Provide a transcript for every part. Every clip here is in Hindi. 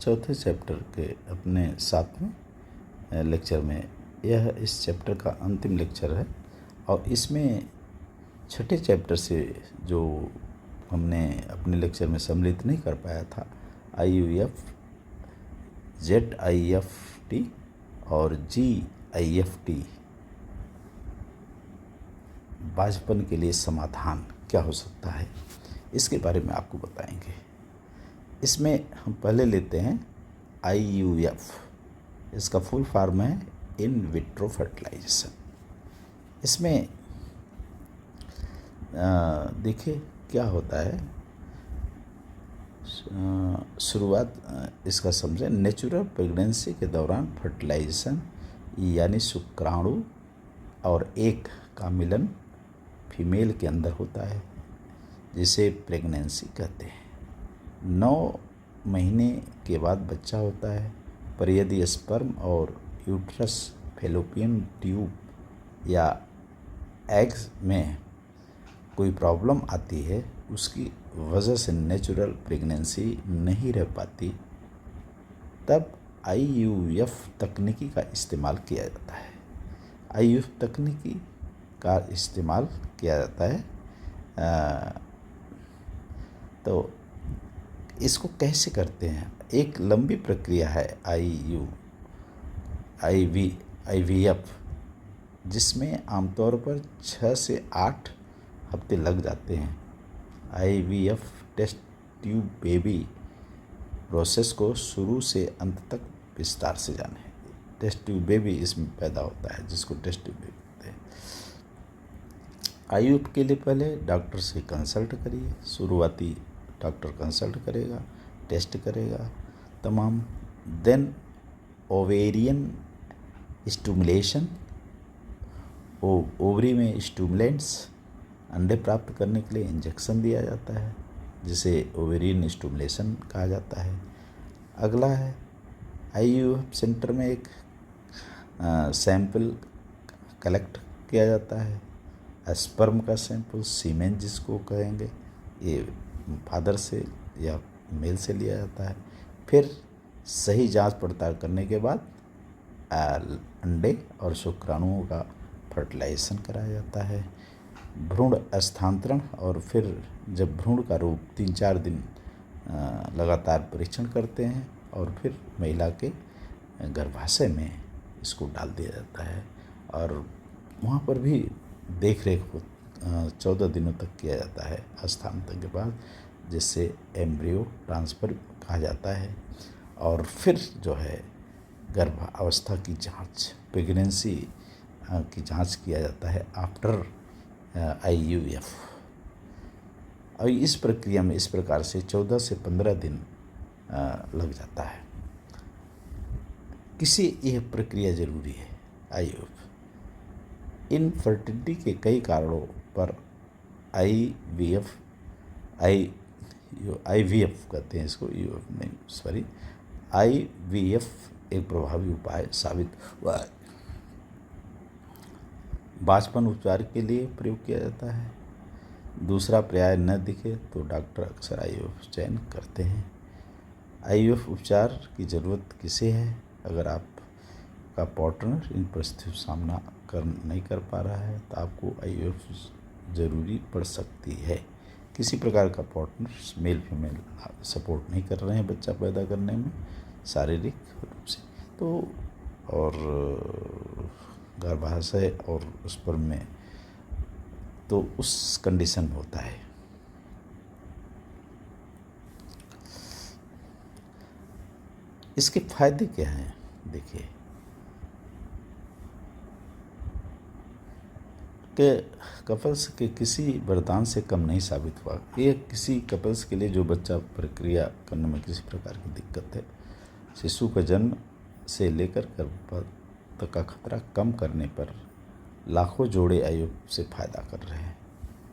चौथे चैप्टर के अपने 7वें लेक्चर में, यह इस चैप्टर का अंतिम लेक्चर है और इसमें छठे चैप्टर से जो हमने अपने लेक्चर में सम्मिलित नहीं कर पाया था, IUF, ZIFT और GIFT, बाझपन के लिए समाधान क्या हो सकता है, इसके बारे में आपको बताएंगे। इसमें हम पहले लेते हैं IUF। इसका फुल फॉर्म है इन विट्रो फर्टिलाइजेशन। इसमें देखिए क्या होता है। शुरुआत इसका समझें। नेचुरल प्रेगनेंसी के दौरान फर्टिलाइजेशन यानी शुक्राणु और एग का मिलन फीमेल के अंदर होता है, जिसे प्रेगनेंसी कहते हैं। 9 महीने के बाद बच्चा होता है, पर यदि स्पर्म और यूट्रस, फैलोपियन ट्यूब या एग्स में कोई प्रॉब्लम आती है, उसकी वजह से नेचुरल प्रेगनेंसी नहीं रह पाती, तब IUF तकनीकी का इस्तेमाल किया जाता है। IUF तकनीकी का इस्तेमाल किया जाता है। तो इसको कैसे करते हैं? एक लंबी प्रक्रिया है IVF, जिसमें आमतौर पर 6 से 8 हफ्ते लग जाते हैं। IVF test tube baby process को शुरू से अंत तक विस्तार से जाने। टेस्ट ट्यूब बेबी इसमें पैदा होता है, जिसको टेस्ट ट्यूब बेबी कहते हैं। IUF के लिए पहले डॉक्टर से कंसल्ट करिए। शुरुआती डॉक्टर कंसल्ट करेगा, टेस्ट करेगा तमाम। देन ओवेरियन स्टिमुलेशन, ओवरी में स्टिमुलेंट्स, अंडे प्राप्त करने के लिए इंजेक्शन दिया जाता है, जिसे ओवेरियन स्टिमुलेशन कहा जाता है। अगला है IUF सेंटर में एक सैंपल कलेक्ट किया जाता है। स्पर्म का सैंपल, सीमेन जिसको कहेंगे, ये फादर से या मेल से लिया जाता है। फिर सही जांच पड़ताल करने के बाद अंडे और शुक्राणुओं का फर्टिलाइजेशन कराया जाता है। भ्रूण स्थानांतरण, और फिर जब भ्रूण का रूप 3-4 दिन लगातार परीक्षण करते हैं और फिर महिला के गर्भाशय में इसको डाल दिया जाता है और वहाँ पर भी देख रेख 14 दिनों तक किया जाता है स्थानांतरण के बाद, जिससे एम्ब्रियो ट्रांसफ़र कहा जाता है। और फिर जो है गर्भावस्था की जांच, प्रेगनेंसी की जांच किया जाता है आफ्टर IUF। और इस प्रक्रिया में इस प्रकार से 14 से 15 दिन लग जाता है। किसी यह प्रक्रिया जरूरी है IUF। इनफर्टिलिटी के कई कारणों पर IVF कहते हैं इसको, IVF एक प्रभावी उपाय साबित हुआ है। बाझपन उपचार के लिए प्रयोग किया जाता है। दूसरा पर्याय न दिखे तो डॉक्टर अक्सर IUF चयन करते हैं। IUF उपचार की ज़रूरत किसे है? अगर आपका पार्टनर इन परिस्थितियों का सामना नहीं कर पा रहा है, तो आपको IUF ज़रूरी पड़ सकती है। किसी प्रकार का पार्टनर मेल फीमेल सपोर्ट नहीं कर रहे हैं बच्चा पैदा करने में शारीरिक रूप से, तो और गर्भाशय और स्पर्म में, तो उस कंडीशन में होता है। इसके फायदे क्या हैं? देखिए कि कपल्स के किसी वरदान से कम नहीं साबित हुआ। ये किसी कपल्स के लिए जो बच्चा प्रक्रिया करने में किसी प्रकार की दिक्कत है, शिशु का जन्म से लेकर गर्भपात तक का खतरा कम करने पर लाखों जोड़े IUF से फ़ायदा कर रहे हैं,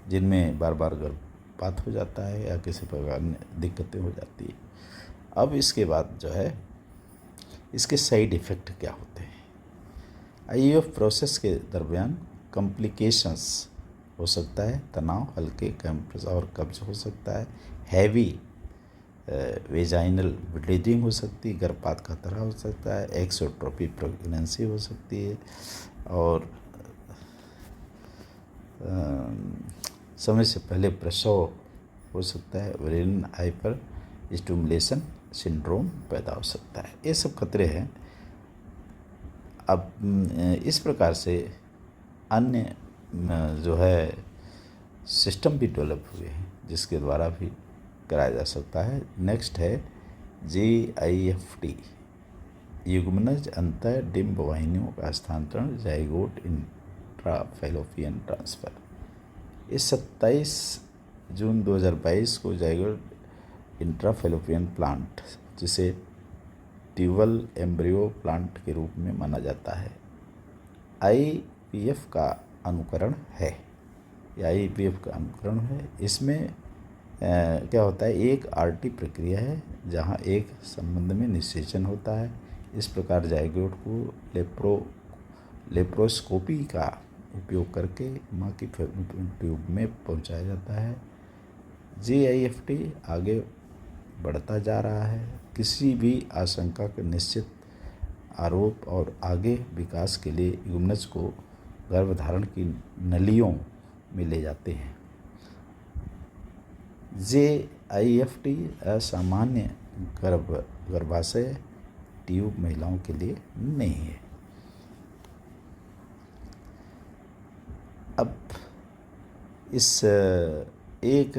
जिनमें बार बार गर्भपात हो जाता है या किसी प्रकार दिक्कतें हो जाती है। अब इसके बाद जो है इसके साइड इफ़ेक्ट क्या होते हैं? IUF प्रोसेस के दरमियान कॉम्प्लिकेशंस हो सकता है, तनाव, हल्के क्रैम्प्स और कब्ज हो सकता है, हैवी वेजाइनल ब्लीडिंग हो सकती है, गर्भपात खतरा हो सकता है, एक्सोट्रोपी प्रेगनेंसी हो सकती है, और समय से पहले प्रसव हो सकता है, ओवेरियन हाइपर स्टिमुलेशन सिंड्रोम पैदा हो सकता है। ये सब खतरे हैं। अब इस प्रकार से अन्य जो है सिस्टम भी डेवलप हुए हैं जिसके द्वारा भी कराया जा सकता है। नेक्स्ट है JIFT, युग्मनज अंतर डिंब वाहिनियों का स्थानांतरण, जाइगोट इंट्राफैलोपियन ट्रांसफर। इस 27 जून 2022 को जाइगोट इंट्राफैलोपियन प्लांट, जिसे ट्यूबल एम्ब्रियो प्लांट के रूप में माना जाता है, IVF का अनुकरण है। या IVF का अनुकरण है। इसमें क्या होता है, एक आरटी प्रक्रिया है जहां एक संबंध में निषेचन होता है। इस प्रकार जाइगोट को लेप्रोस्कोपी का उपयोग करके माँ की फैलोपियन ट्यूब में पहुंचाया जाता है। JIFT आगे बढ़ता जा रहा है। किसी भी आशंका के निश्चित आरोप और आगे विकास के लिए युग्मनज को गर्भधारण की नलियों में ले जाते हैं। JIFT असामान्य गर्भाशय ट्यूब महिलाओं के लिए नहीं है। अब इस एक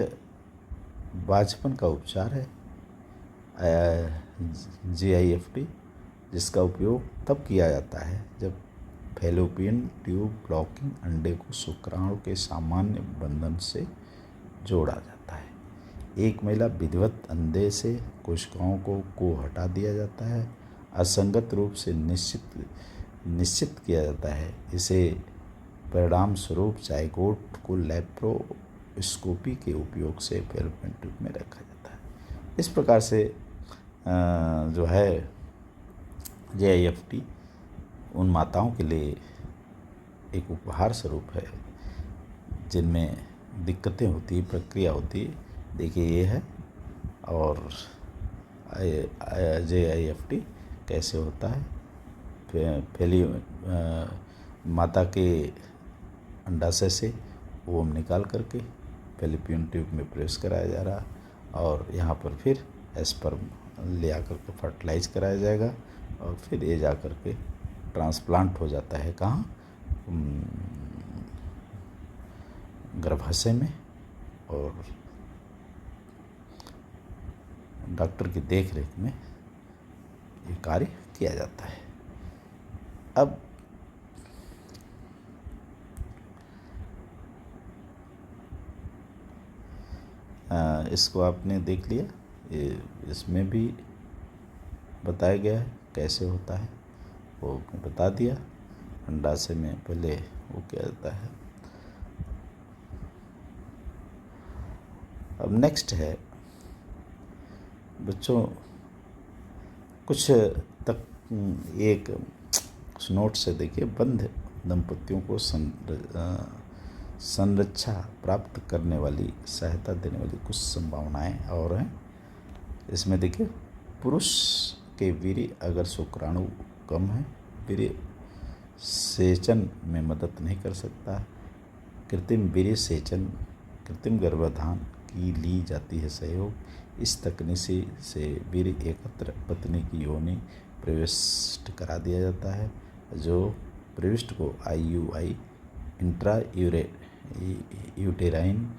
बांझपन का उपचार है JIFT, जिसका उपयोग तब किया जाता है जब फैलोपियन ट्यूब ब्लॉकिंग अंडे को शुक्राणु के सामान्य बंधन से जोड़ा जाता है। एक महिला विधिवत अंडे से कोशिकाओं को हटा दिया जाता है, असंगत रूप से निश्चित किया जाता है। इसे परिणाम स्वरूप जाइगोट को लेप्रोस्कोपी के उपयोग से फैलोपियन ट्यूब में रखा जाता है। इस प्रकार से जो है JIFT उन माताओं के लिए एक उपहार स्वरूप है जिनमें दिक्कतें होती, प्रक्रिया होती। देखिए ये है, और JIFT कैसे होता है। माता के अंडाशय से ओम निकाल करके फैलोपियन ट्यूब में प्रवेश कराया जा रहा, और यहाँ पर फिर स्पर्म ले आकर के फर्टिलाइज कराया जाएगा, और फिर ये जा कर के ट्रांसप्लांट हो जाता है कहाँ, गर्भाशय में, और डॉक्टर की देख रेख में ये कार्य किया जाता है। अब इसको आपने देख लिया, इसमें भी बताया गया है कैसे होता है, वो बता दिया। अंडाशय में पहले वो किया जाता है। अब नेक्स्ट है बच्चों, कुछ तक एक नोट से देखिए, बंध दंपतियों को संरक्षा प्राप्त करने वाली, सहायता देने वाली कुछ संभावनाएं और हैं। इसमें देखिए, पुरुष के वीर्य अगर शुक्राणु कम है, वीर्य सेचन में मदद नहीं कर सकता। कृत्रिम वीर्य सेचन, कृत्रिम गर्भाधान की ली जाती है सहयोग। इस तकनीक से वीर्य एकत्र पत्नी की योनि प्रविष्ट करा दिया जाता है, जो प्रविष्ट को IUI इंट्रा यूटेराइन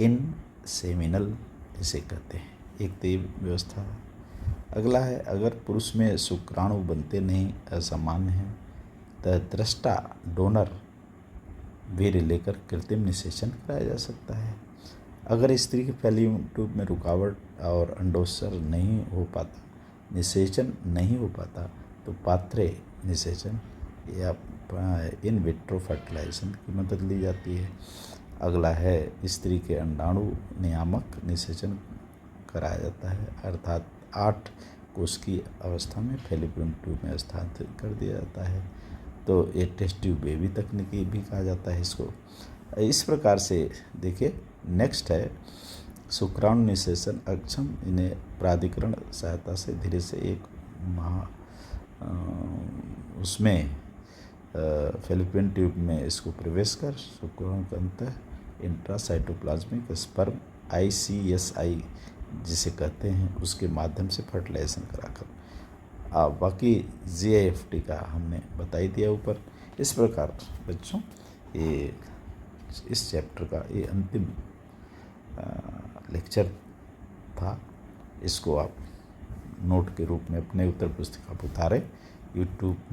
इनसेमिनल इसे कहते हैं। एक तो ये व्यवस्था है। अगला है, अगर पुरुष में शुक्राणु बनते नहीं, असामान्य है, तो दृष्टा डोनर वीर्य लेकर कृत्रिम निषेचन कराया जा सकता है। अगर स्त्री की फैलोपियन ट्यूब में रुकावट और अंडोत्सर्ग नहीं हो पाता, निषेचन नहीं हो पाता, तो पात्रे निषेचन या इन विट्रो फर्टिलाइजेशन की मदद ली जाती है। अगला है, स्त्री के अंडाणु नियामक निषेचन कराया जाता है, अर्थात 8 कोष की अवस्था में फैलोपियन ट्यूब में स्थानांतरित कर दिया जाता है। तो ये टेस्ट ट्यूब बेबी तकनीकी भी कहा जाता है इसको। इस प्रकार से देखिए, नेक्स्ट है शुक्राणु निषेचन अक्षम, इन्हें प्राधिकरण सहायता से धीरे से एक उसमें फेलोपियन ट्यूब में इसको प्रवेश कर शुक्राणु के अंतः इंट्रासाइटोप्लाज्मिक स्पर्म ICSI जिसे कहते हैं उसके माध्यम से फर्टिलाइजेशन कराकर बाकी GIFT का हमने बता ही दिया ऊपर। इस प्रकार बच्चों ये इस चैप्टर का ये अंतिम लेक्चर था। इसको आप नोट के रूप में अपने उत्तर पुस्तिका पर उतारें।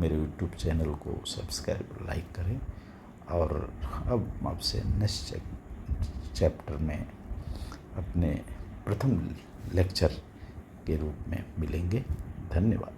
मेरे यूट्यूब चैनल को सब्सक्राइब लाइक करें और अब आपसे नेक्स्ट चैप्टर में अपने प्रथम लेक्चर के रूप में मिलेंगे। धन्यवाद।